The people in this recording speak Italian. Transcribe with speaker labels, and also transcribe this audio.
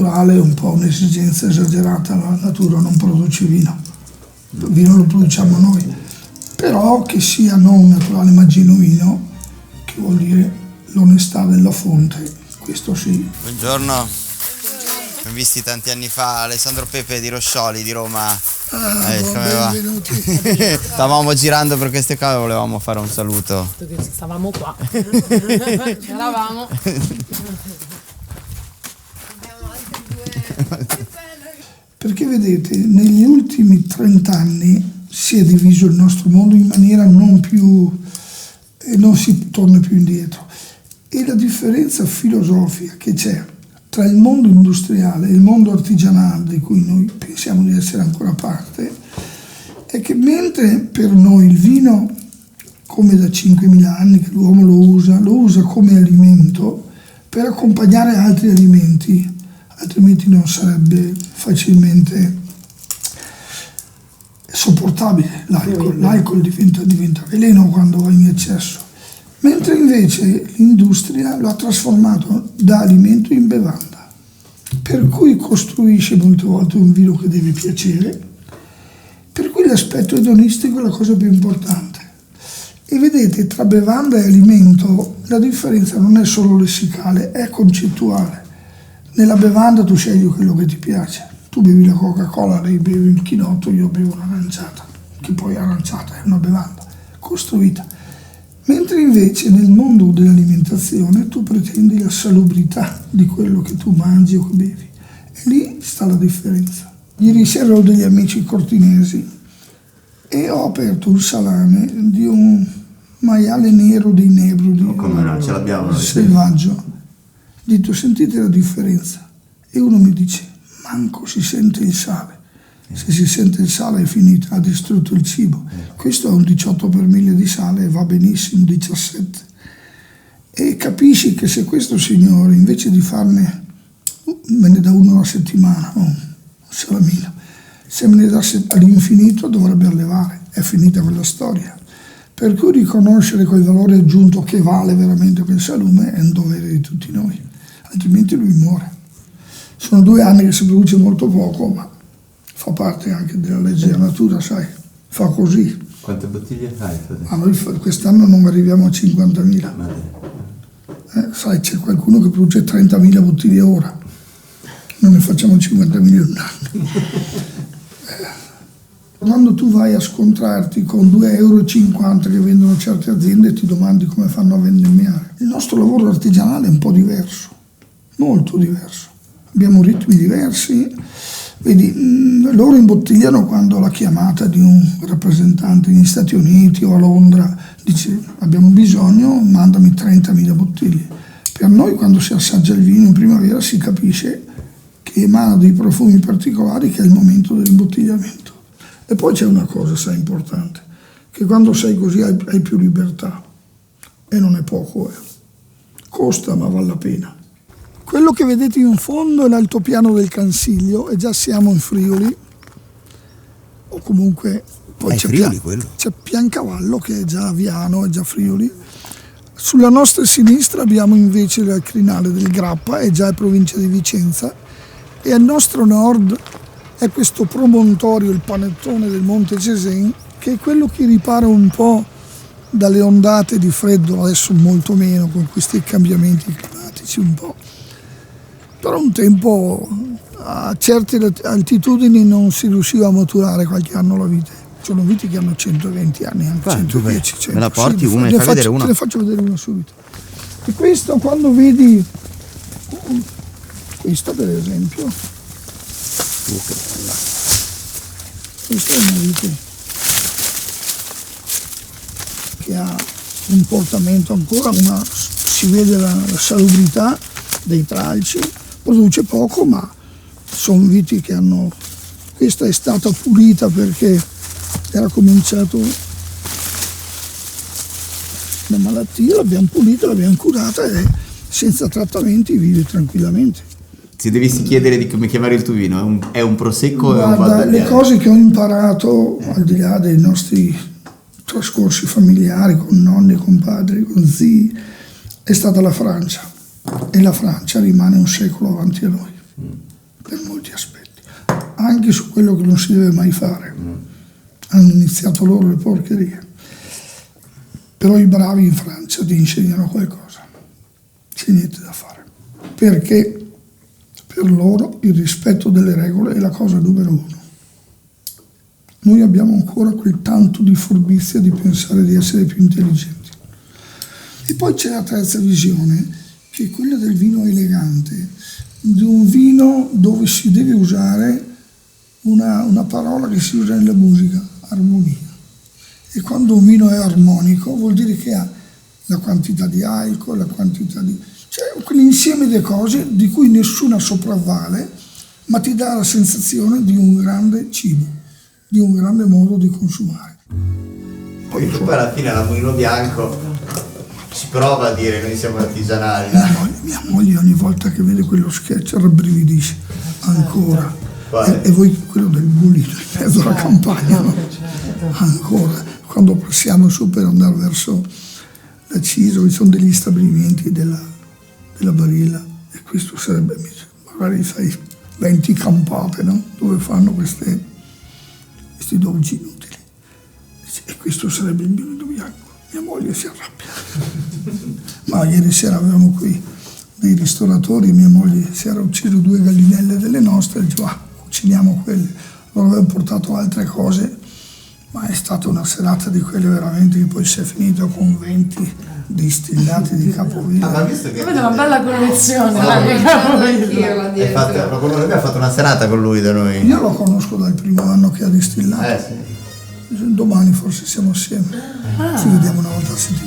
Speaker 1: naturale è un po' un'esigenza esagerata, la natura non produce vino, il vino lo produciamo noi, però che sia non naturale ma genuino, che vuol dire l'onestà della fonte, questo sì.
Speaker 2: Buongiorno, abbiamo visti tanti anni fa Alessandro Pepe di Roscioli di Roma.
Speaker 1: Benvenuti.
Speaker 2: Stavamo girando per queste cose, volevamo fare un saluto.
Speaker 3: Stavamo qua. Eravamo.
Speaker 1: Perché vedete, negli ultimi 30 anni si è diviso il nostro mondo in maniera non si torna più indietro. E la differenza filosofica che c'è tra il mondo industriale e il mondo artigianale, di cui noi pensiamo di essere ancora parte, è che mentre per noi il vino, come da 5.000 anni che l'uomo lo usa come alimento per accompagnare altri alimenti, altrimenti non sarebbe facilmente sopportabile l'alcol. L'alcol diventa veleno quando va in eccesso. Mentre invece l'industria lo ha trasformato da alimento in bevanda, per cui costruisce molte volte un vino che deve piacere, per cui l'aspetto edonistico è la cosa più importante. E vedete, tra bevanda e alimento la differenza non è solo lessicale, è concettuale. Nella bevanda tu scegli quello che ti piace, tu bevi la Coca-Cola, lei bevi il chinotto, io bevo un'aranciata, che poi aranciata è una bevanda costruita. Mentre invece nel mondo dell'alimentazione tu pretendi la salubrità di quello che tu mangi o che bevi. E lì sta la differenza. Ieri sera ho degli amici cortinesi e ho aperto un salame di un maiale nero dei Nebrodi.
Speaker 2: Come no, ce l'abbiamo.
Speaker 1: Selvaggio. Ho detto, sentite la differenza. E uno mi dice, manco si sente il sale. Se si sente il sale è finito, ha distrutto il cibo. Questo è un 18 per 1000 di sale e va benissimo, 17. E capisci che se questo signore, invece di farne, me ne dà uno alla settimana, un salamino, se me ne dà all'infinito dovrebbe allevare, è finita quella storia. Per cui riconoscere quel valore aggiunto che vale veramente quel salume è un dovere di tutti noi, altrimenti lui muore. Sono 2 anni che si produce molto poco, ma fa parte anche della legge della natura, sai, fa così.
Speaker 4: Quante bottiglie fai?
Speaker 1: Ma noi quest'anno non arriviamo a 50.000. Sai, c'è qualcuno che produce 30.000 bottiglie ora, noi ne facciamo 50.000 in un anno. Quando tu vai a scontrarti con 2,50 € che vendono certe aziende, ti domandi come fanno a vendemmiare. Il nostro lavoro artigianale è un po' diverso, molto diverso. Abbiamo ritmi diversi. Vedi, loro imbottigliano quando la chiamata di un rappresentante negli Stati Uniti o a Londra dice abbiamo bisogno, mandami 30.000 bottiglie. Per noi quando si assaggia il vino in primavera si capisce che emana dei profumi particolari, che è il momento dell'imbottigliamento. E poi c'è una cosa, sai, importante, che quando sei così hai più libertà, e non è poco, costa ma vale la pena. Quello che vedete in fondo è l'altopiano del Cansiglio e già siamo in Friuli, o comunque poi c'è Piancavallo che è già Aviano, è già Friuli. Sulla nostra sinistra abbiamo invece il crinale del Grappa, è già provincia di Vicenza, e al nostro nord è questo promontorio, il panettone del Monte Cesen, che è quello che ripara un po' dalle ondate di freddo, adesso molto meno con questi cambiamenti climatici un po'. Però un tempo a certe altitudini non si riusciva a maturare qualche anno la vite. Sono viti che hanno 120 anni, anche 110. 100.
Speaker 2: Me la porti una e fai vedere una?
Speaker 1: Te ne faccio vedere una subito. E questo quando vedi, questa per esempio,
Speaker 2: che bella.
Speaker 1: questa è una vite che ha un portamento ancora, si vede la salubrità dei tralci. Produce poco, ma sono viti che hanno... Questa è stata pulita perché era cominciato la malattia, l'abbiamo pulita, l'abbiamo curata e senza trattamenti vive tranquillamente.
Speaker 2: Se dovessi chiedere di come chiamare il tuo vino, è un prosecco?
Speaker 1: Guarda, le cose che ho imparato, al di là dei nostri trascorsi familiari, con nonni, con padri, con zii, è stata la Francia. E la Francia rimane un secolo avanti a noi. per molti aspetti, anche su quello che non si deve mai fare. Hanno iniziato loro le porcherie. Però i bravi in Francia ti insegnano qualcosa, c'è niente da fare, perché per loro il rispetto delle regole è la cosa numero uno. Noi abbiamo ancora quel tanto di furbizia di pensare di essere più intelligenti. E poi c'è la terza visione, che è quella del vino elegante, di un vino dove si deve usare una parola che si usa nella musica, armonia. E quando un vino è armonico vuol dire che ha la quantità di alcol, la quantità di... cioè quell'insieme di cose di cui nessuna sopravvale, ma ti dà la sensazione di un grande cibo, di un grande modo di consumare.
Speaker 2: Poi alla fine alla Mulino Bianco si prova a dire noi siamo artigianali.
Speaker 1: Mia moglie ogni volta che vede quello sketch rabbrividisce ancora. E voi quello del mulino in mezzo alla campagna, no? Ancora. Quando passiamo su per andare verso la Ciso, ci sono degli stabilimenti della Barilla, e questo sarebbe, magari sai, 20 campate, no? Dove fanno questi dolci inutili. E questo sarebbe il Mulino Bianco. Mia moglie si arrabbia. Ma ieri sera avevamo qui dei ristoratori, mia moglie si era ucciso 2 gallinelle delle nostre, e diceva cuciniamo quelle. Loro avevano portato altre cose, ma è stata una serata di quelle veramente che poi si è finito con 20 distillati di Capovilla.
Speaker 2: Ma visto che
Speaker 3: Avete una bella collezione,
Speaker 2: abbiamo fatto una serata con lui da noi.
Speaker 1: Io lo conosco dal primo anno che ha distillato.
Speaker 2: Sì.
Speaker 1: Domani forse siamo assieme. Ci vediamo una volta a settimana.